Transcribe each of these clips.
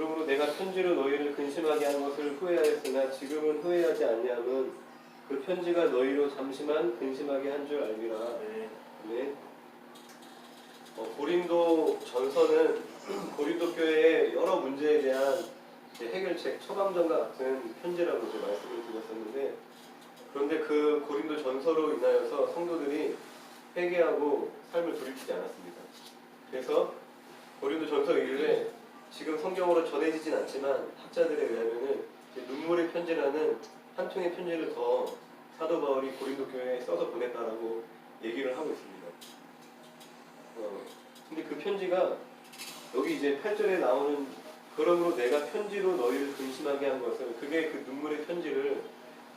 그러므로 내가 편지로 너희를 근심하게 한 것을 후회하였으나 지금은 후회하지 아니함은 그 편지가 너희로 잠시만 근심하게 한 줄 알미라. 네. 고린도 전서는 고린도 교회의 여러 문제에 대한 해결책, 처방전과 같은 편지라고 이제 말씀을 드렸었는데, 그런데 그 고린도 전서로 인하여서 성도들이 회개하고 삶을 돌이키지 않았습니다. 그래서 고린도 전서 이후에 지금 성경으로 전해지진 않지만 학자들에 의하면은 눈물의 편지라는 한 통의 편지를 더 사도 바울이 고린도 교회에 써서 보냈다라고 얘기를 하고 있습니다. 근데 그 편지가 여기 이제 8절에 나오는 그러므로 내가 편지로 너희를 근심하게 한 것은 그게 그 눈물의 편지를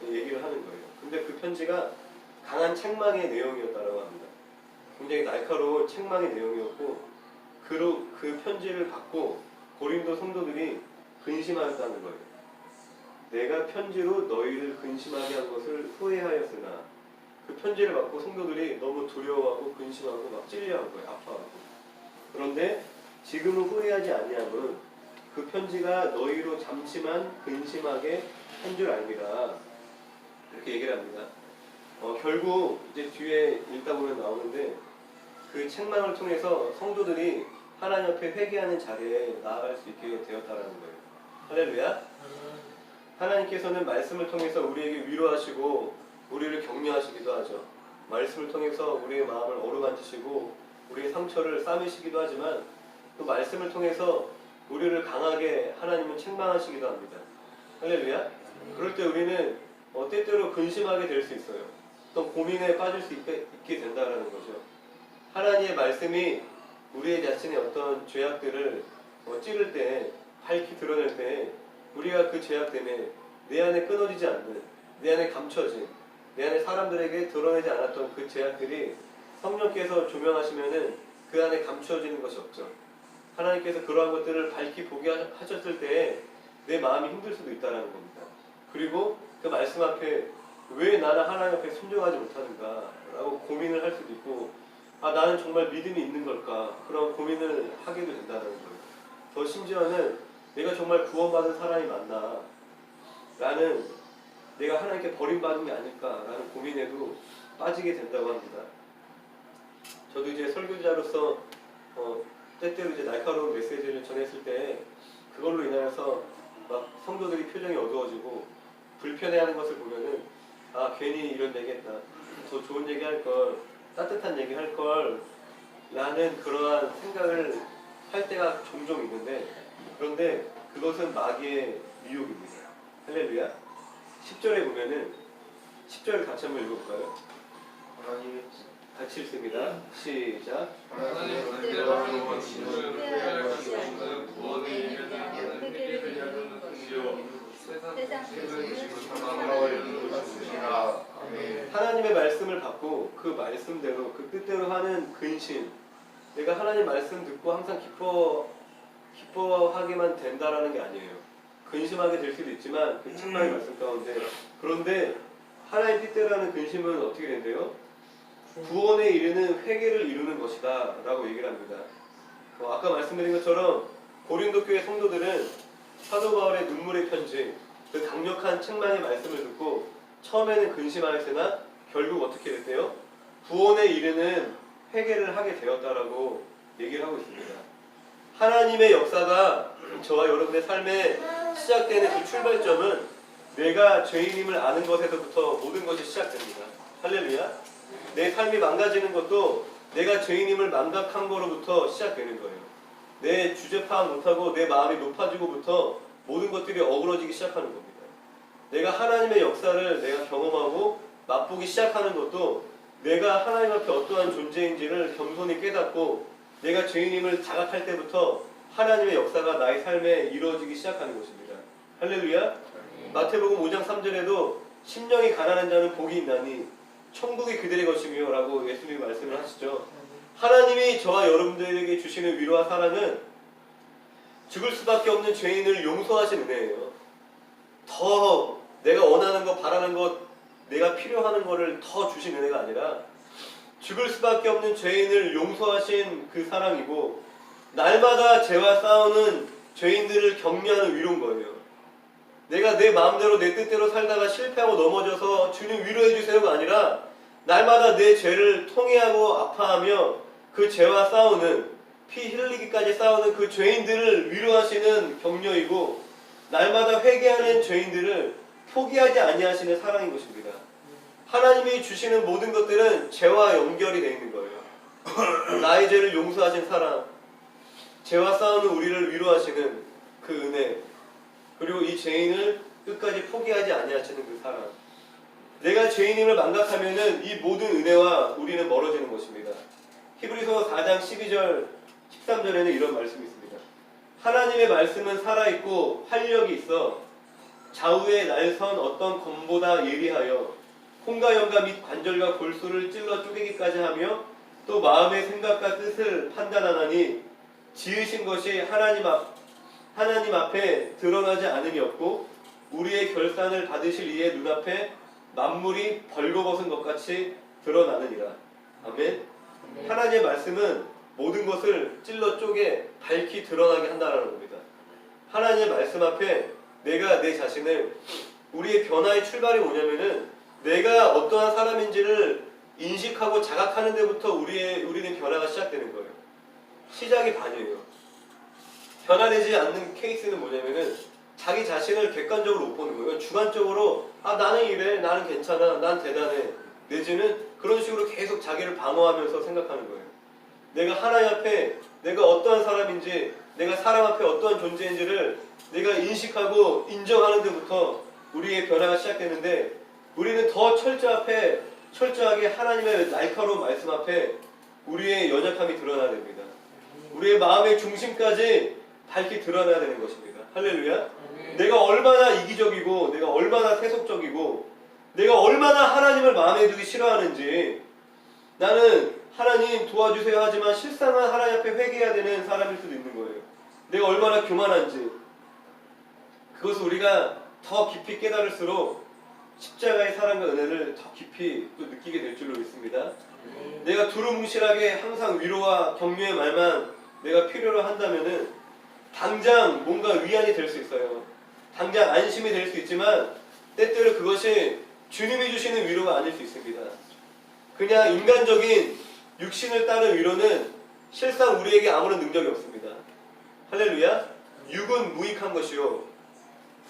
얘기를 하는 거예요. 근데 그 편지가 강한 책망의 내용이었다고 합니다. 굉장히 날카로운 책망의 내용이었고 그 편지를 받고 고린도 성도들이 근심하였다는 거예요. 내가 편지로 너희를 근심하게 한 것을 후회하였으나 그 편지를 받고 성도들이 너무 두려워하고 근심하고 막 찔려한 거예요. 아파하고. 그런데 지금은 후회하지 아니함은 그 편지가 너희로 잠시만 근심하게 한 줄 알미라. 이렇게 얘기를 합니다. 결국 이제 뒤에 읽다 보면 나오는데 그 책망을 통해서 성도들이 하나님 앞에 회개하는 자리에 나아갈 수 있게 되었다라는 거예요. 할렐루야. 하나님께서는 말씀을 통해서 우리에게 위로하시고 우리를 격려하시기도 하죠. 말씀을 통해서 우리의 마음을 어루만지시고 우리의 상처를 싸매시기도 하지만 또 말씀을 통해서 우리를 강하게 하나님은 책망하시기도 합니다. 할렐루야. 그럴 때 우리는 때때로 근심하게 될 수 있어요. 또 고민에 빠질 수 있게 된다는 거죠. 하나님의 말씀이 우리의 자신의 어떤 죄악들을 찌를 때, 밝히 드러낼 때 우리가 그 죄악 때문에 내 안에 끊어지지 않는, 내 안에 감춰진, 내 안에 사람들에게 드러내지 않았던 그 죄악들이 성령께서 조명하시면은 그 안에 감춰지는 것이 없죠. 하나님께서 그러한 것들을 밝히 보게 하셨을 때에 내 마음이 힘들 수도 있다는 겁니다. 그리고 그 말씀 앞에 왜 나는 하나님 앞에 순종하지 못하는가 라고 고민을 할 수도 있고, 나는 정말 믿음이 있는 걸까, 그런 고민을 하게도 된다는 거예요. 더 심지어는 내가 정말 구원받은 사람이 맞나, 나는 내가 하나님께 버림받은 게 아닐까라는 고민에도 빠지게 된다고 합니다. 저도 이제 설교자로서 때때로 이제 날카로운 메시지를 전했을 때 그걸로 인하여서 막 성도들이 표정이 어두워지고 불편해하는 것을 보면은 괜히 이런 얘기했다, 더 좋은 얘기 할 걸, 따뜻한 얘기 할 걸 라는 그러한 생각을 할 때가 종종 있는데, 그런데 그것은 마귀의 미혹입니다. 할렐루야. 10절에 보면은 10절 같이 한번 읽어볼까요? 같이 읽습니다. 시작. 하나님의 말씀을 받고 그 말씀대로 그 뜻대로 하는 근심, 내가 하나님 말씀 듣고 항상 기뻐하게만 된다라는 게 아니에요. 근심하게 될 수도 있지만 그 책망의 말씀 가운데, 그런데 하나님 뜻대로 하는 근심은 어떻게 된대요? 구원에 이르는 회개를 이루는 것이다 라고 얘기를 합니다. 아까 말씀드린 것처럼 고린도 교회 성도들은 사도 바울의 눈물의 편지, 그 강력한 책망의 말씀을 듣고 처음에는 근심하였으나 결국 어떻게 됐대요? 구원에 이르는 회개를 하게 되었다라고 얘기를 하고 있습니다. 하나님의 역사가 저와 여러분의 삶에 시작되는 그 출발점은 내가 죄인임을 아는 것에서부터 모든 것이 시작됩니다. 할렐루야. 내 삶이 망가지는 것도 내가 죄인임을 망각한 거로부터 시작되는 거예요. 내 주제 파악 못하고 내 마음이 높아지고부터 모든 것들이 어그러지기 시작하는 겁니다. 내가 하나님의 역사를 내가 경험하고 맛보기 시작하는 것도 내가 하나님 앞에 어떠한 존재인지를 겸손히 깨닫고 내가 죄인임을 자각할 때부터 하나님의 역사가 나의 삶에 이루어지기 시작하는 것입니다. 할렐루야. 마태복음 5장 3절에도 심령이 가난한 자는 복이 있나니 천국이 그들의 것이며 라고 예수님이 말씀을 하시죠. 하나님이 저와 여러분들에게 주시는 위로와 사랑은 죽을 수밖에 없는 죄인을 용서하신 은혜예요. 더 내가 원하는 것, 바라는 것, 내가 필요하는 것을 더 주신 은혜가 아니라 죽을 수밖에 없는 죄인을 용서하신 그 사랑이고, 날마다 죄와 싸우는 죄인들을 격려하는 위로인 거예요. 내가 내 마음대로 내 뜻대로 살다가 실패하고 넘어져서 주님 위로해 주세요가 아니라 날마다 내 죄를 통회하고 아파하며 그 죄와 싸우는, 피 흘리기까지 싸우는 그 죄인들을 위로하시는 격려이고, 날마다 회개하는 죄인들을 포기하지 아니하시는 사랑인 것입니다. 하나님이 주시는 모든 것들은 죄와 연결이 되어 있는 거예요. 나의 죄를 용서하신 사랑, 죄와 싸우는 우리를 위로하시는 그 은혜, 그리고 이 죄인을 끝까지 포기하지 아니하시는 그 사랑. 내가 죄인임을 망각하면은 이 모든 은혜와 우리는 멀어지는 것입니다. 히브리서 4장 12절 13절에는 이런 말씀이 있습니다. 하나님의 말씀은 살아있고 활력이 있어 좌우에 날선 어떤 검보다 예리하여 콩과 연과 및 관절과 골수를 찔러 쪼개기까지 하며 또 마음의 생각과 뜻을 판단하나니 지으신 것이 하나님 앞에 드러나지 않음이 없고 우리의 결산을 받으실 이의 눈앞에 만물이 벌거벗은 것 같이 드러나느니라. 아멘. 하나님의 말씀은 모든 것을 찔러 쪼개 밝히 드러나게 한다는 겁니다. 하나님의 말씀 앞에 내가 내 자신을, 우리의 변화의 출발이 뭐냐면은 내가 어떠한 사람인지를 인식하고 자각하는 데부터 우리는 변화가 시작되는 거예요. 시작이 반이에요. 변화되지 않는 케이스는 뭐냐면은 자기 자신을 객관적으로 못 보는 거예요. 주관적으로 나는 이래, 나는 괜찮아, 난 대단해, 내지는 그런 식으로 계속 자기를 방어하면서 생각하는 거예요. 내가 하나님 앞에 내가 어떠한 사람인지, 내가 사람 앞에 어떠한 존재인지를 내가 인식하고 인정하는 데부터 우리의 변화가 시작되는데, 우리는 더 철저하게 하나님의 날카로운 말씀 앞에 우리의 연약함이 드러나야 됩니다. 우리의 마음의 중심까지 밝히 드러나야 되는 것입니다. 할렐루야. 내가 얼마나 이기적이고 내가 얼마나 세속적이고 내가 얼마나 하나님을 마음에 두기 싫어하는지, 나는 하나님 도와주세요 하지만 실상은 하나님 앞에 회개해야 되는 사람일 수도 있는 거예요. 내가 얼마나 교만한지, 그것을 우리가 더 깊이 깨달을수록 십자가의 사랑과 은혜를 더 깊이 또 느끼게 될 줄로 믿습니다. 내가 두루뭉실하게 항상 위로와 격려의 말만 내가 필요로 한다면은 당장 뭔가 위안이 될 수 있어요. 당장 안심이 될 수 있지만 때때로 그것이 주님이 주시는 위로가 아닐 수 있습니다. 그냥 인간적인 육신을 따른 위로는 실상 우리에게 아무런 능력이 없습니다. 할렐루야. 육은 무익한 것이요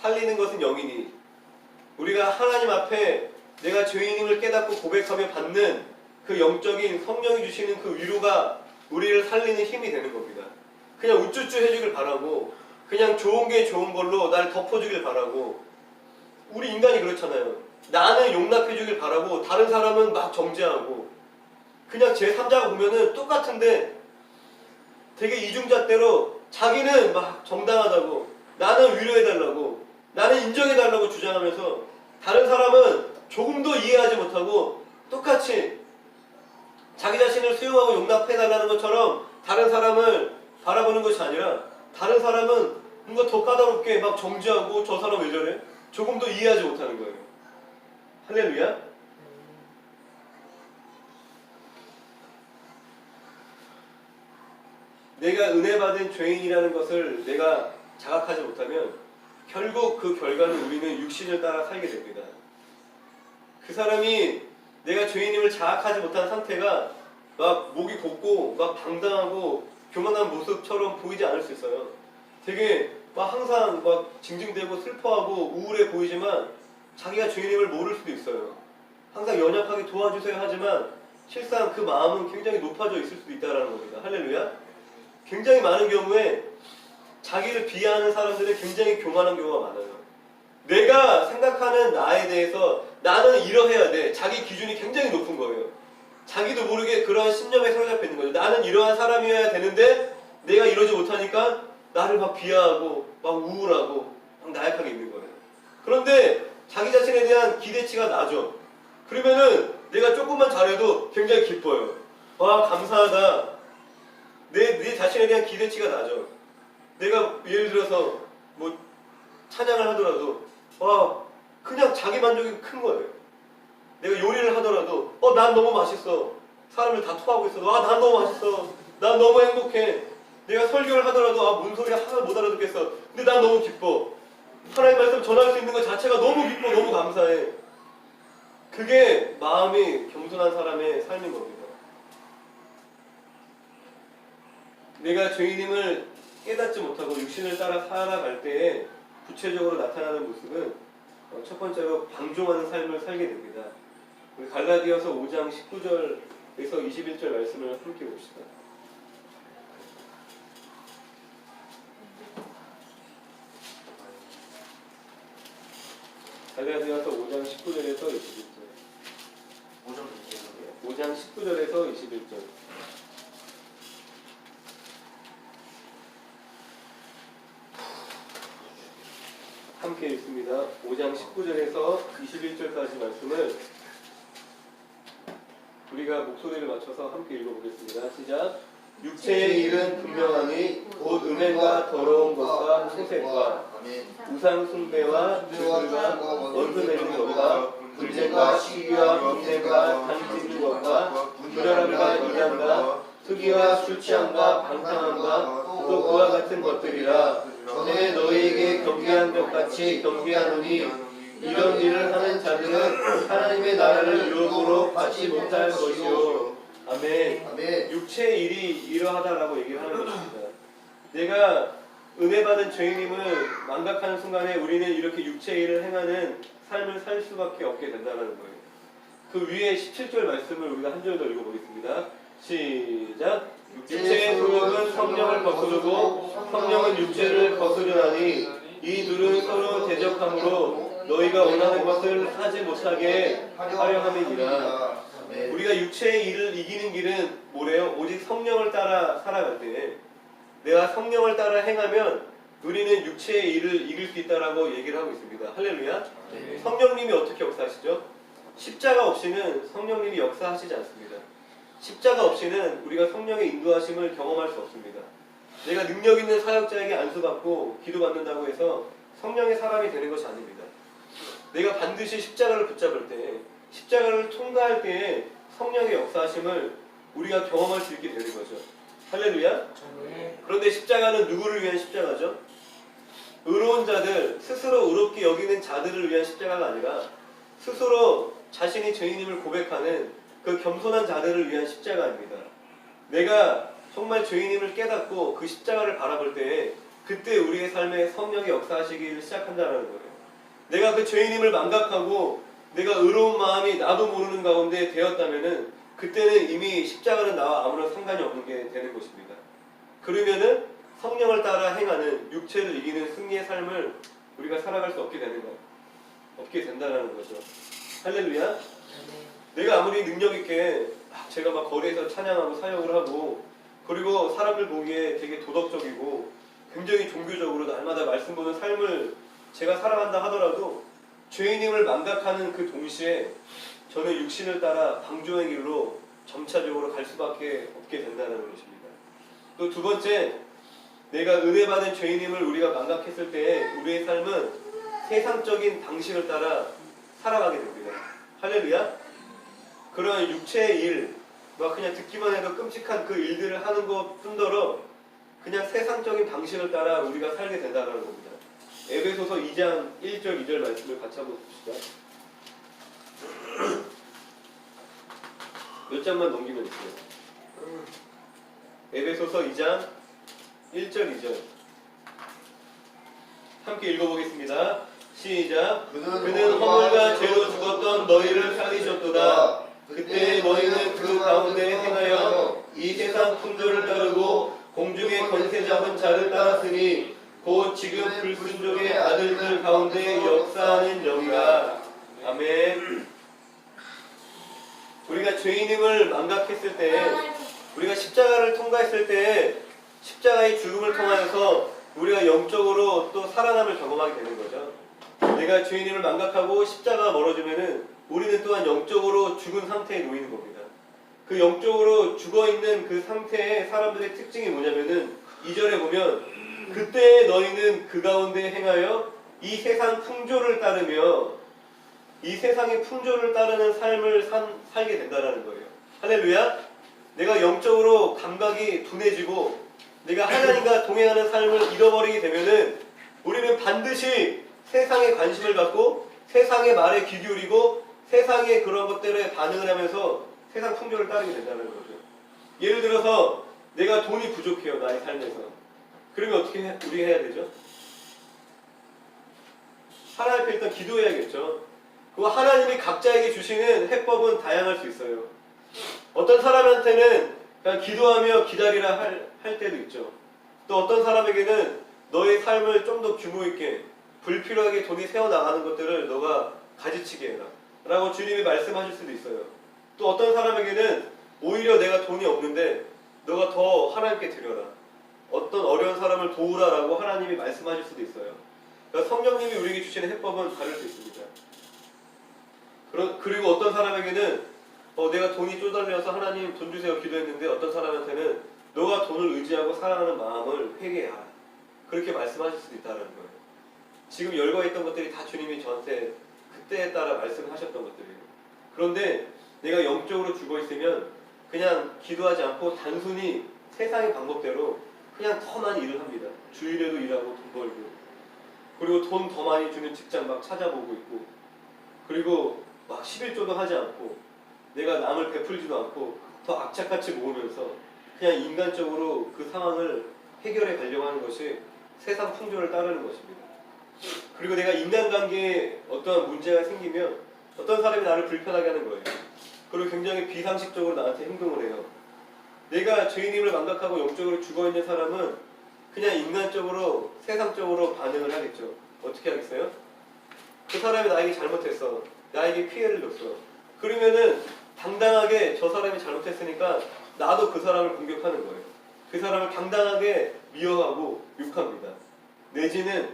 살리는 것은 영이니, 우리가 하나님 앞에 내가 죄인임을 깨닫고 고백하며 받는 그 영적인 성령이 주시는 그 위로가 우리를 살리는 힘이 되는 겁니다. 그냥 우쭈쭈 해주길 바라고, 그냥 좋은 게 좋은 걸로 날 덮어주길 바라고, 우리 인간이 그렇잖아요. 나는 용납해주길 바라고 다른 사람은 막 정죄하고, 그냥 제3자가 보면은 똑같은데 되게 이중잣대로 자기는 막 정당하다고, 나는 위로해달라고, 나는 인정해달라고 주장하면서 다른 사람은 조금도 이해하지 못하고 똑같이 자기 자신을 수용하고 용납해달라는 것처럼 다른 사람을 바라보는 것이 아니라, 다른 사람은 뭔가 더 까다롭게 막 정죄하고 저 사람 왜 저래? 조금도 이해하지 못하는 거예요. 할렐루야. 내가 은혜 받은 죄인이라는 것을 내가 자각하지 못하면 결국 그 결과는 우리는 육신을 따라 살게 됩니다. 그 사람이 내가 죄인임을 자각하지 못한 상태가 막 목이 곧고 막 당당하고 교만한 모습처럼 보이지 않을 수 있어요. 되게 막 항상 막 징징대고 슬퍼하고 우울해 보이지만 자기가 죄인임을 모를 수도 있어요. 항상 연약하게 도와주세요 하지만 실상 그 마음은 굉장히 높아져 있을 수도 있다는 겁니다. 할렐루야. 굉장히 많은 경우에 자기를 비하하는 사람들은 굉장히 교만한 경우가 많아요. 내가 생각하는 나에 대해서 나는 이러해야 돼, 자기 기준이 굉장히 높은 거예요. 자기도 모르게 그러한 신념에 사로잡혀 있는 거죠. 나는 이러한 사람이어야 되는데 내가 이러지 못하니까 나를 막 비하하고 막 우울하고 막 나약하게 있는 거예요. 그런데 자기 자신에 대한 기대치가 낮죠. 그러면은 내가 조금만 잘해도 굉장히 기뻐요. 와, 감사하다. 내 자신에 대한 기대치가 낮죠. 내가 예를 들어서 뭐 찬양을 하더라도 그냥 자기 만족이 큰 거예요. 내가 요리를 하더라도 난 너무 맛있어. 사람을 다 토하고 있어도 난 너무 맛있어. 난 너무 행복해. 내가 설교를 하더라도 뭔 소리야 하나 못 알아듣겠어. 근데 난 너무 기뻐. 하나님 말씀 전할 수 있는 것 자체가 너무 기뻐, 너무 감사해. 그게 마음이 겸손한 사람의 삶인 겁니다. 내가 죄인임을 깨닫지 못하고 육신을 따라 살아갈 때에 구체적으로 나타나는 모습은 첫 번째로 방종하는 삶을 살게 됩니다. 우리 갈라디아서 5장 19절에서 21절 말씀을 함께 봅시다. 갈라디아서 5장 19절에서 21절. 5장 19절에서 21절. 함께 읽습니다. 5장 19절에서 21절까지 말씀을 우리가 목소리를 맞춰서 함께 읽어보겠습니다. 시작. 육체의 일은 분명하니 곧 음행과 더러운 것과 생색과 우상 숭배와 주술과 원수 맺는 것과 분쟁과 시기와 분쟁과 당 찢는 것과 불결함과 이단과 투기와 술 취함과 방탕함과 또 그와 같은 것들이라. 전에 너희에게 경계한 것 같이 경계하노니 이런 일을 하는 자들은 하나님의 나라를 유업으로 받지 못할 것이요. 아멘. 아멘. 육체의 일이 이러하다라고 얘기를 하는 것입니다. 내가 은혜 받은 죄인임을 망각하는 순간에 우리는 이렇게 육체의 일을 행하는 삶을 살 수밖에 없게 된다는 거예요. 그 위에 17절 말씀을 우리가 한 절 더 읽어보겠습니다. 시작. 육체의 소욕은 성령을 거스르고 성령은 육체를 거스르나니 이 둘은 서로 대적함으로 너희가 원하는 것을 하지 못하게 하려 함이니라. 우리가 육체의 일을 이기는 길은 뭐래요? 오직 성령을 따라 살아갈 때 내가 성령을 따라 행하면 우리는 육체의 일을 이길 수 있다라고 얘기를 하고 있습니다. 할렐루야. 성령님이 어떻게 역사하시죠? 십자가 없이는 성령님이 역사하시지 않습니다. 십자가 없이는 우리가 성령의 인도하심을 경험할 수 없습니다. 내가 능력 있는 사역자에게 안수받고 기도받는다고 해서 성령의 사람이 되는 것이 아닙니다. 내가 반드시 십자가를 붙잡을 때, 십자가를 통과할 때에 성령의 역사하심을 우리가 경험할 수 있게 되는 거죠. 할렐루야. 그런데 십자가는 누구를 위한 십자가죠? 의로운 자들, 스스로 의롭게 여기는 자들을 위한 십자가가 아니라 스스로 자신이 죄인임을 고백하는 그 겸손한 자들을 위한 십자가입니다. 내가 정말 죄인임을 깨닫고 그 십자가를 바라볼 때에 그때 우리의 삶에 성령의 역사하시기를 시작한다는 거예요. 내가 그 죄인임을 망각하고 내가 의로운 마음이 나도 모르는 가운데 되었다면은 그때는 이미 십자가는 나와 아무런 상관이 없는 게 되는 것입니다. 그러면은 성령을 따라 행하는 육체를 이기는 승리의 삶을 우리가 살아갈 수 없게 되는 거예요. 없게 된다는 거죠. 할렐루야. 내가 아무리 능력 있게 제가 막 거리에서 찬양하고 사역을 하고 그리고 사람들 보기에 되게 도덕적이고 굉장히 종교적으로 날마다 말씀 보는 삶을 제가 살아간다 하더라도 죄인임을 망각하는 그 동시에 저는 육신을 따라 방종의 길로 점차적으로 갈 수밖에 없게 된다는 것입니다. 또 두 번째, 내가 은혜 받은 죄인임을 우리가 망각했을 때 우리의 삶은 세상적인 방식을 따라 살아가게 됩니다. 할렐루야. 그런 육체의 일, 막 그냥 듣기만 해도 끔찍한 그 일들을 하는 것 뿐더러 그냥 세상적인 방식을 따라 우리가 살게 된다는 겁니다. 에베소서 2장 1절 2절 말씀을 같이 한번 봅시다. 몇 장만 넘기면 돼요. 에베소서 2장 1절 2절 함께 읽어보겠습니다. 시작. 그는 허물과 죄로 죽었던 너희를 살리셨도다. 그때 너희는 그 가운데 행하여 이 세상 풍조를 따르고 공중의 권세 잡은 자를 따랐으니 곧 지금 불순종의 아들들 가운데 역사하는 영이라. 아멘. 우리가 죄인임을 망각했을 때, 우리가 십자가를 통과했을 때 십자가의 죽음을 통하여서 우리가 영적으로 또 살아남을 경험하게 되는 거죠. 내가 죄인임을 망각하고 십자가가 멀어지면은 우리는 또한 영적으로 죽은 상태에 놓이는 겁니다. 그 영적으로 죽어있는 그 상태의 사람들의 특징이 뭐냐면은 2절에 보면 그때 너희는 그 가운데 행하여 이 세상 풍조를 따르며 이 세상의 풍조를 따르는 삶을 살게 된다는 거예요. 할렐루야. 내가 영적으로 감각이 둔해지고 내가 하나님과 동행하는 삶을 잃어버리게 되면은 우리는 반드시 세상에 관심을 갖고 세상의 말에 귀 기울이고 세상의 그런 것들에 반응을 하면서 세상 풍조를 따르게 된다는 거죠. 예를 들어서 내가 돈이 부족해요, 나의 삶에서. 그러면 어떻게 우리가 해야 되죠? 하나님 앞에 일단 기도해야겠죠. 그 하나님이 각자에게 주시는 해법은 다양할 수 있어요. 어떤 사람한테는 그냥 기도하며 기다리라 할 때도 있죠. 또 어떤 사람에게는 너의 삶을 좀 더 규모 있게 불필요하게 돈이 새어나가는 것들을 너가 가지치게 해라 라고 주님이 말씀하실 수도 있어요. 또 어떤 사람에게는 오히려 내가 돈이 없는데 너가 더 하나님께 드려라, 어떤 어려운 사람을 도우라 라고 하나님이 말씀하실 수도 있어요. 그러니까 성령님이 우리에게 주시는 해법은 다를 수 있습니다. 그리고 어떤 사람에게는 내가 돈이 쪼달려서 하나님 돈 주세요 기도했는데 어떤 사람한테는 너가 돈을 의지하고 사랑하는 마음을 회개하라, 그렇게 말씀하실 수도 있다는 거예요. 지금 열거했던 것들이 다 주님이 저한테 그때에 따라 말씀하셨던 것들이에요. 그런데 내가 영적으로 죽어있으면 그냥 기도하지 않고 단순히 세상의 방법대로 그냥 더 많이 일을 합니다. 주일에도 일하고 돈 벌고, 그리고 돈 더 많이 주는 직장 막 찾아보고 있고, 그리고 막 11조도 하지 않고 내가 남을 베풀지도 않고 더 악착같이 모으면서 그냥 인간적으로 그 상황을 해결해 가려고 하는 것이 세상 풍조를 따르는 것입니다. 그리고 내가 인간관계에 어떠한 문제가 생기면 어떤 사람이 나를 불편하게 하는 거예요. 그리고 굉장히 비상식적으로 나한테 행동을 해요. 내가 죄인임을 망각하고 영적으로 죽어있는 사람은 그냥 인간적으로 세상적으로 반응을 하겠죠. 어떻게 하겠어요? 그 사람이 나에게 잘못했어, 나에게 피해를 줬어. 그러면은 당당하게 저 사람이 잘못했으니까 나도 그 사람을 공격하는 거예요. 그 사람을 당당하게 미워하고 욕합니다. 내지는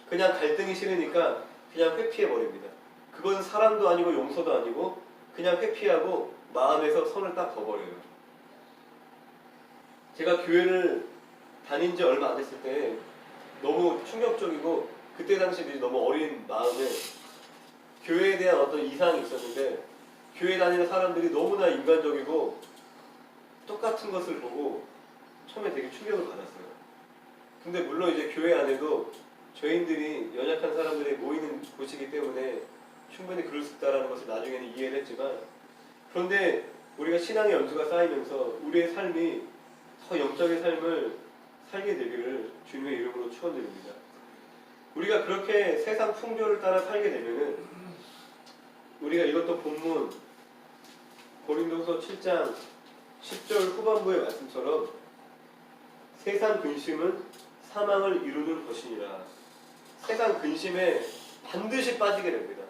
그냥 갈등이 싫으니까 그냥 회피해버립니다. 그건 사랑도 아니고 용서도 아니고 그냥 회피하고 마음에서 선을 딱 그어버려요. 제가 교회를 다닌 지 얼마 안 됐을 때 너무 충격적이고 그때 당시 너무 어린 마음에 교회에 대한 어떤 이상이 있었는데, 교회 다니는 사람들이 너무나 인간적이고 똑같은 것을 보고 처음에 되게 충격을 받았어요. 근데 물론 이제 교회 안에도 죄인들이, 연약한 사람들이 모이는 곳이기 때문에 충분히 그럴 수 있다는 것을 나중에는 이해를 했지만, 그런데 우리가 신앙의 연수가 쌓이면서 우리의 삶이 더 영적인 삶을 살게 되기를 주님의 이름으로 축원드립니다. 우리가 그렇게 세상 풍조를 따라 살게 되면은 우리가 읽었던 본문 고린도서 7장 10절 후반부의 말씀처럼 세상 근심은 사망을 이루는 것이니라. 세상 근심에 반드시 빠지게 됩니다.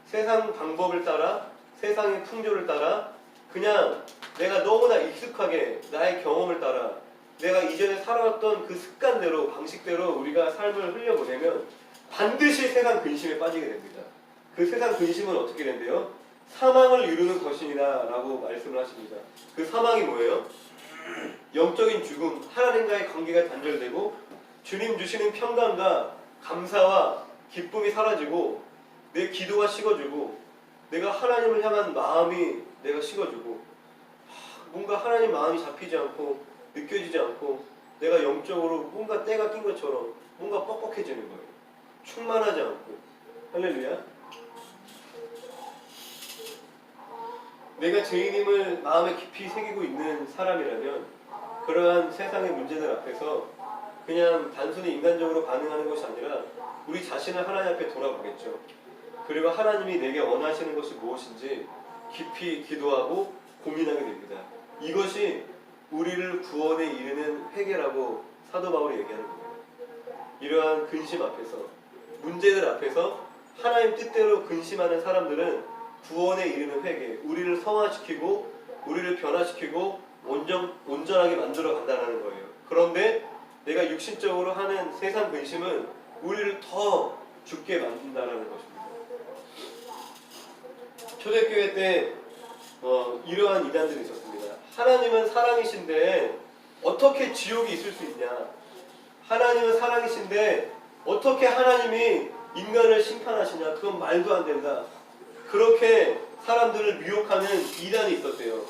세상 방법을 따라, 세상의 풍조를 따라, 그냥 내가 너무나 익숙하게 나의 경험을 따라 내가 이전에 살아왔던 그 습관대로, 방식대로 우리가 삶을 흘려보내면 반드시 세상 근심에 빠지게 됩니다. 그 세상 근심은 어떻게 된대요? 사망을 이루는 것이니라 라고 말씀을 하십니다. 그 사망이 뭐예요? 영적인 죽음, 하나님과의 관계가 단절되고 주님 주시는 평강과 감사와 기쁨이 사라지고 내 기도가 식어지고 내가 하나님을 향한 마음이 내가 식어지고 뭔가 하나님 마음이 잡히지 않고 느껴지지 않고 내가 영적으로 뭔가 때가 낀 것처럼 뭔가 뻑뻑해지는 거예요. 충만하지 않고. 할렐루야. 내가 죄인임을 마음에 깊이 새기고 있는 사람이라면 그러한 세상의 문제들 앞에서 그냥 단순히 인간적으로 반응하는 것이 아니라 우리 자신을 하나님 앞에 돌아보겠죠. 그리고 하나님이 내게 원하시는 것이 무엇인지 깊이 기도하고 고민하게 됩니다. 이것이 우리를 구원에 이르는 회개라고 사도 바울이 얘기하는 겁니다. 이러한 근심 앞에서, 문제들 앞에서 하나님 뜻대로 근심하는 사람들은 구원에 이르는 회개, 우리를 성화시키고 우리를 변화시키고 온전하게 만들어 간다는 거예요. 그런데 내가 육신적으로 하는 세상 근심은 우리를 더 죽게 만든다는 것입니다. 초대교회 때 이러한 이단들이 있었습니다. 하나님은 사랑이신데 어떻게 지옥이 있을 수 있냐? 하나님은 사랑이신데 어떻게 하나님이 인간을 심판하시냐? 그건 말도 안 된다. 그렇게 사람들을 미혹하는 이단이 있었대요.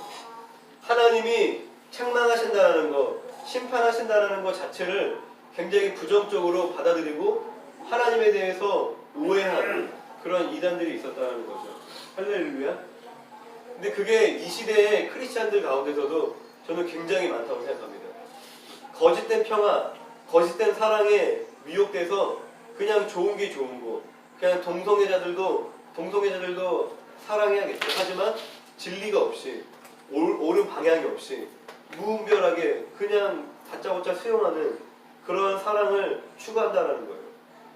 하나님이 책망하신다는 것, 심판하신다라는 것 자체를 굉장히 부정적으로 받아들이고 하나님에 대해서 오해하는 그런 이단들이 있었다는 거죠. 할렐루야. 근데 그게 이 시대의 크리스찬들 가운데서도 저는 굉장히 많다고 생각합니다. 거짓된 평화, 거짓된 사랑에 미혹돼서 그냥 좋은 게 좋은 거, 그냥 동성애자들도 사랑해야겠죠. 하지만 진리가 없이 옳은 방향이 없이 무분별하게 그냥 다짜고짜 수용하는 그런 사랑을 추구한다는 거예요.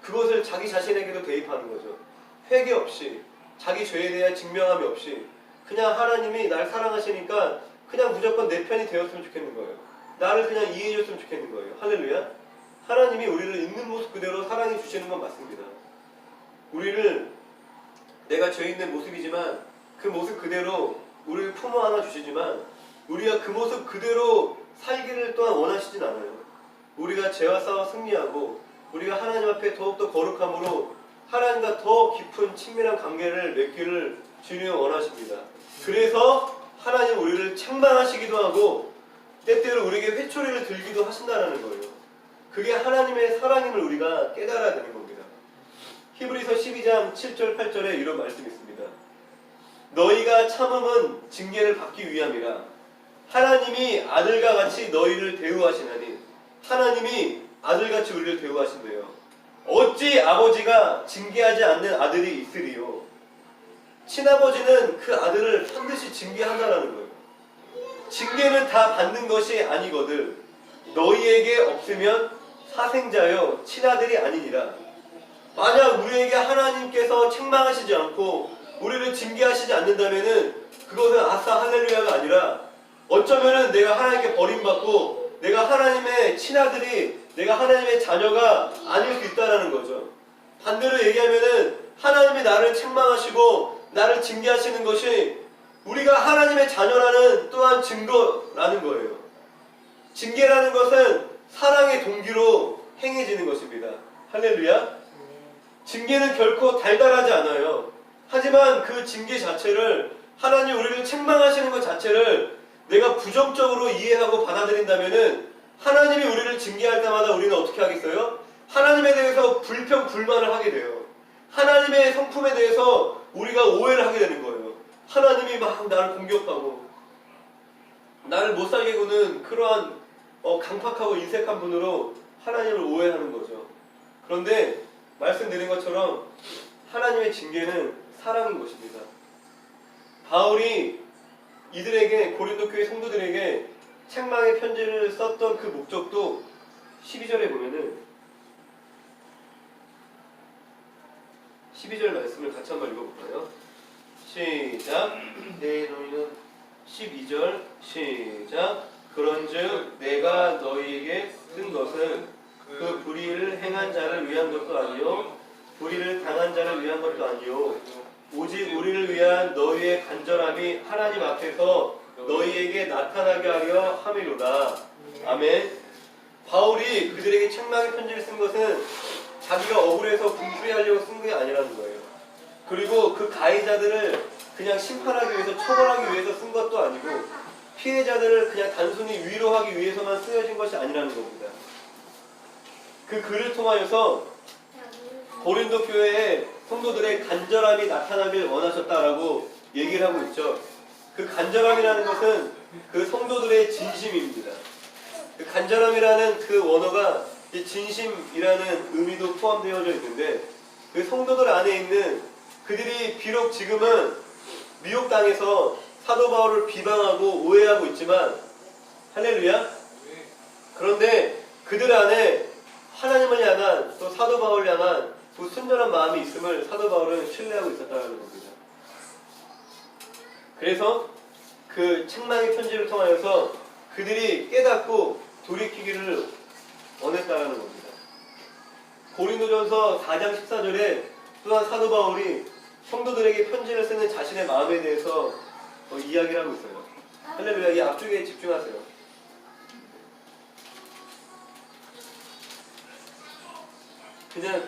그것을 자기 자신에게도 대입하는 거죠. 회개 없이 자기 죄에 대한 증명함이 없이 그냥 하나님이 날 사랑하시니까 그냥 무조건 내 편이 되었으면 좋겠는 거예요. 나를 그냥 이해해줬으면 좋겠는 거예요. 할렐루야. 하나님이 우리를 있는 모습 그대로 사랑해 주시는 건 맞습니다. 우리를 내가 죄 있는 모습이지만 그 모습 그대로 우리를 품어 안아 주시지만 우리가 그 모습 그대로 살기를 또한 원하시진 않아요. 우리가 죄와 싸워 승리하고 우리가 하나님 앞에 더욱더 거룩함으로 하나님과 더 깊은 친밀한 관계를 맺기를 주님은 원하십니다. 그래서 하나님 우리를 책망하시기도 하고 때때로 우리에게 회초리를 들기도 하신다는 거예요. 그게 하나님의 사랑임을 우리가 깨달아야 되는 겁니다. 히브리서 12장 7절 8절에 이런 말씀이 있습니다. 너희가 참음은 징계를 받기 위함이라 하나님이 아들과 같이 너희를 대우하시나니 하나님이 아들같이 우리를 대우하신대요. 어찌 아버지가 징계하지 않는 아들이 있으리요. 친아버지는 그 아들을 반드시 징계한다라는 거예요. 징계는 다 받는 것이 아니거든 너희에게 없으면 사생자여 친아들이 아니니라. 만약 우리에게 하나님께서 책망하시지 않고 우리를 징계하시지 않는다면은 그것은 아싸 할렐루야가 아니라 어쩌면은 내가 하나님께 버림받고 내가 하나님의 친아들이 내가 하나님의 자녀가 아닐 수 있다는 거죠. 반대로 얘기하면은 하나님이 나를 책망하시고 나를 징계하시는 것이 우리가 하나님의 자녀라는 또한 증거라는 거예요. 징계라는 것은 사랑의 동기로 행해지는 것입니다. 할렐루야. 징계는 결코 달달하지 않아요. 하지만 그 징계 자체를 하나님 우리를 책망하시는 것 자체를 내가 부정적으로 이해하고 받아들인다면은 하나님이 우리를 징계할 때마다 우리는 어떻게 하겠어요? 하나님에 대해서 불평 불만을 하게 돼요. 하나님의 성품에 대해서 우리가 오해를 하게 되는 거예요. 하나님이 막 나를 공격하고 나를 못살게 구는 그러한 강팍하고 인색한 분으로 하나님을 오해하는 거죠. 그런데 말씀드린 것처럼 하나님의 징계는 사랑인 것입니다. 바울이 이들에게 고린도 교회 성도들에게 책망의 편지를 썼던 그 목적도 12절에 보면은 12절 말씀을 같이 한번 읽어볼까요? 시작. 내 너희는 12절 시작. 그런즉 내가 너희에게 쓴 것은 그 불의를 행한 자를 위한 것도 아니요 불의를 당한 자를 위한 것도 아니요 오직 우리를 위한 너희의 간절함이 하나님 앞에서 너희에게 나타나게 하려 함이로다. 아멘. 바울이 그들에게 책망의 편지를 쓴 것은 자기가 억울해서 분풀이하려고 쓴 게 아니라는 거예요. 그리고 그 가해자들을 그냥 심판하기 위해서 처벌하기 위해서 쓴 것도 아니고 피해자들을 그냥 단순히 위로하기 위해서만 쓰여진 것이 아니라는 겁니다. 그 글을 통하여서 고린도 교회의 성도들의 간절함이 나타나길 원하셨다라고 얘기를 하고 있죠. 그 간절함이라는 것은 그 성도들의 진심입니다. 그 간절함이라는 그 원어가 이 진심이라는 의미도 포함되어져 있는데 그 성도들 안에 있는 그들이 비록 지금은 미혹당해서 사도 바울을 비방하고 오해하고 있지만 할렐루야. 그런데 그들 안에 하나님을 향한 또 사도 바울을 향한 그 순전한 마음이 있음을 사도 바울은 신뢰하고 있었다는 겁니다. 그래서 그 책망의 편지를 통하여서 그들이 깨닫고 돌이키기를 원했다는 겁니다. 고린도전서 4장 14절에 또한 사도 바울이 성도들에게 편지를 쓰는 자신의 마음에 대해서 이야기를 하고 있어요. 할렐루야. 이 앞쪽에 집중하세요.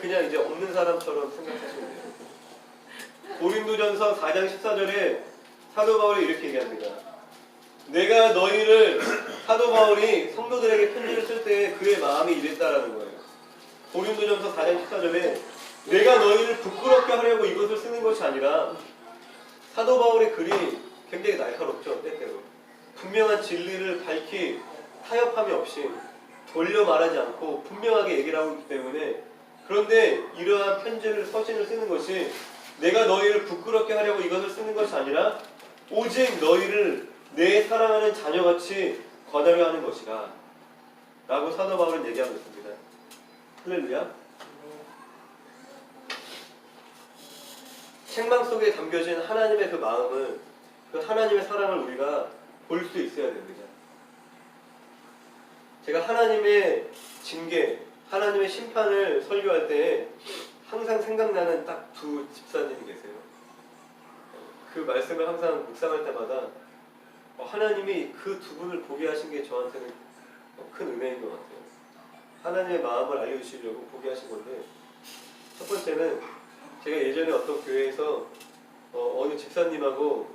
그냥 이제 없는 사람처럼 생각하시면 돼요. 고린도전서 4장 14절에 사도 바울이 이렇게 얘기합니다. 내가 너희를 사도 바울이 성도들에게 편지를 쓸 때 그의 마음이 이랬다라는 거예요. 고린도전서 4장 14절에 내가 너희를 부끄럽게 하려고 이것을 쓰는 것이 아니라, 사도 바울의 글이 굉장히 날카롭죠. 때때로 분명한 진리를 밝히 타협함이 없이 돌려 말하지 않고 분명하게 얘기를 하고 있기 때문에, 그런데 이러한 편지를 서신을 쓰는 것이 내가 너희를 부끄럽게 하려고 이것을 쓰는 것이 아니라 오직 너희를 내 사랑하는 자녀같이 거다려 하는 것이다 라고 사도 바울은 얘기하고 있습니다. 할렐루야. 책망 속에 담겨진 하나님의 그 마음을, 그 하나님의 사랑을 우리가 볼 수 있어야 됩니다. 제가 하나님의 징계, 하나님의 심판을 설교할 때 항상 생각나는 딱 두 집사님이 계세요. 그 말씀을 항상 묵상할 때마다 하나님이 그 두 분을 보게 하신 게 저한테는 큰 은혜인 것 같아요. 하나님의 마음을 알려주시려고 보게 하신 건데, 첫 번째는 제가 예전에 어떤 교회에서 어느 집사님하고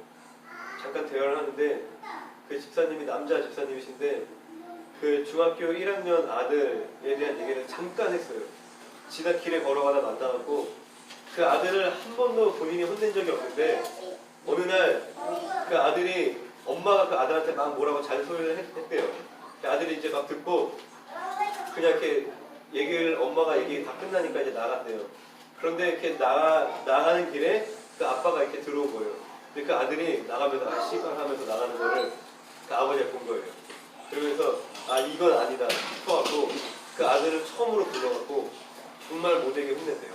잠깐 대화를 하는데, 그 집사님이 남자 집사님이신데 그 중학교 1학년 아들에 대한 얘기를 잠깐 했어요. 지나 길에 걸어가다 만나갖고 그 아들을 한 번도 본인이 혼낸 적이 없는데, 어느 날 그 아들이, 엄마가 그 아들한테 막 뭐라고 잔소리를 했대요. 그 아들이 이제 막 듣고 그냥 이렇게 얘기를, 엄마가 얘기 다 끝나니까 이제 나갔대요. 그런데 이렇게 나가는 길에 그 아빠가 이렇게 들어온 거예요. 근데 그 아들이 나가면서 아 씨발 하면서 나가는 거를 그 아버지가 본 거예요. 그러면서 아 이건 아니다 싶어갖고 그 아들을 처음으로 불러갖고 정말 못되게 혼냈대요.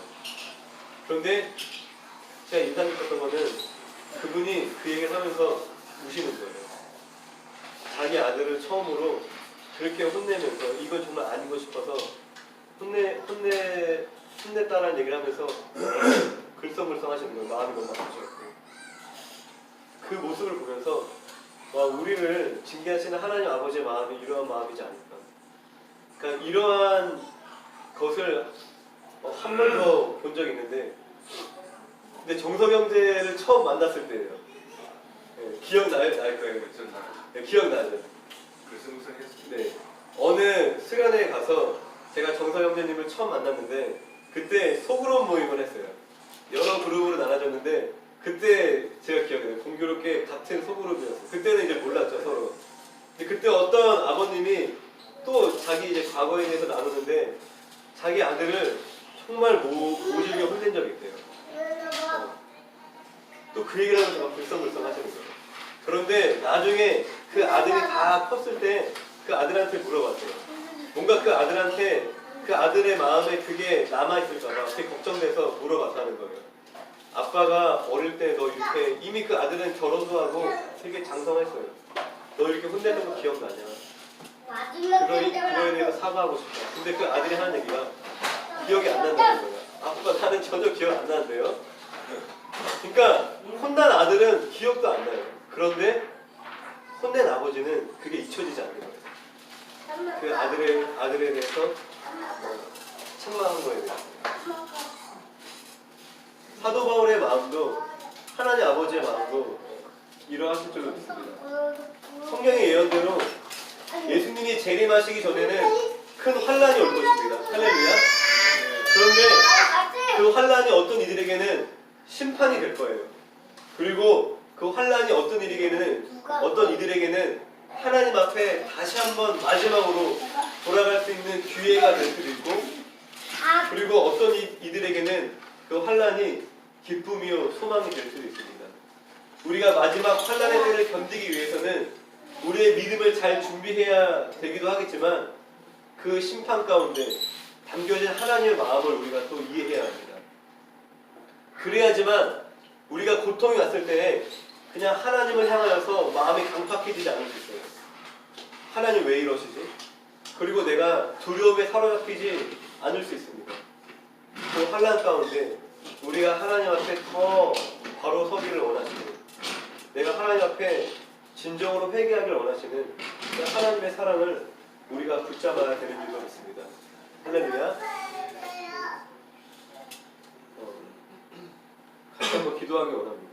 그런데 제가 인상 깊었던 거는 그분이 그 얘기를 하면서 우시는 거예요. 자기 아들을 처음으로 그렇게 혼내면서 이건 정말 아니고 싶어서 혼냈다라는 얘기를 하면서 글썽글썽 하시는 거예요. 마음이 너무 아프셨고. 그 모습을 보면서 와, 우리를 징계하시는 하나님 아버지의 마음이 이러한 마음이지 않을까. 그러니까 이러한 것을 한 번 더 본 적이 있는데, 근데 정석 형제를 처음 만났을 때예요. 네, 날 거예요. 네, 기억나죠. 그래서 우승했습니다. 네, 어느 수련회에 가서 제가 정석 형제님을 처음 만났는데, 그때 소그룹 모임을 했어요. 여러 그룹으로 나눠졌는데, 그때 제가 기억해요. 공교롭게 같은 소그룹이었어요. 그때는 이제 몰랐죠, 서로. 근데 그때 어떤 아버님이 또 자기 이제 과거에 대해서 나누는데, 자기 아들을 정말 모질게 혼낸 적이 있대요. 또 그 얘기를 하면서 막 불성불성 하시는 거예요. 그런데 나중에 그 아들이 다 컸을 때 그 아들한테 물어봤대요. 뭔가 그 아들한테 그 아들의 마음에 그게 남아있을까봐 되게 걱정돼서 물어봤다는 거예요. 아빠가 어릴 때 너 이렇게, 이미 그 아들은 결혼도 하고 되게 장성했어요. 너 이렇게 혼내는 거 기억나냐? 그거에 대해서 사과하고 싶다. 근데 그 아들이 하는 얘기가 기억이 안 난다는 거예요. 아빠 나는 전혀 기억 안 나는데요. 그러니까 혼난 아들은 기억도 안 나요. 그런데 혼낸 아버지는 그게 잊혀지지 않는 거예요. 그 아들에 대해서 책망한 거에 대해서. 사도 바울의 마음도, 하나님 아버지의 마음도 이러하실 줄로 믿습니다. 성경의 예언대로 예수님이 재림하시기 전에는 큰 환란이 올 것입니다. 할렐루야. 그런데 그 환란이 어떤 이들에게는 심판이 될 거예요. 그리고 그 환란이 어떤 이들에게는 하나님 앞에 다시 한번 마지막으로 돌아갈 수 있는 기회가 될 수도 있고, 그리고 어떤 이들에게는 그 환란이 기쁨이요 소망이 될 수도 있습니다. 우리가 마지막 환란의 때를 견디기 위해서는 우리의 믿음을 잘 준비해야 되기도 하겠지만, 그 심판 가운데 담겨진 하나님의 마음을 우리가 또 이해해야 합니다. 그래야지만 우리가 고통이 왔을 때 그냥 하나님을 향하여서 마음이 강팍해지지 않을 수 있어요. 하나님 왜 이러시지? 그리고 내가 두려움에 사로잡히지 않을 수 있습니다. 그 환난 가운데 우리가 하나님 앞에 더 바로 서기를 원하시는, 내가 하나님 앞에 진정으로 회개하기를 원하시는 그 하나님의 사랑을 우리가 붙잡아야 되는 줄로 믿습니다. 할렐루야. 같이 한번 기도하기 원합니다.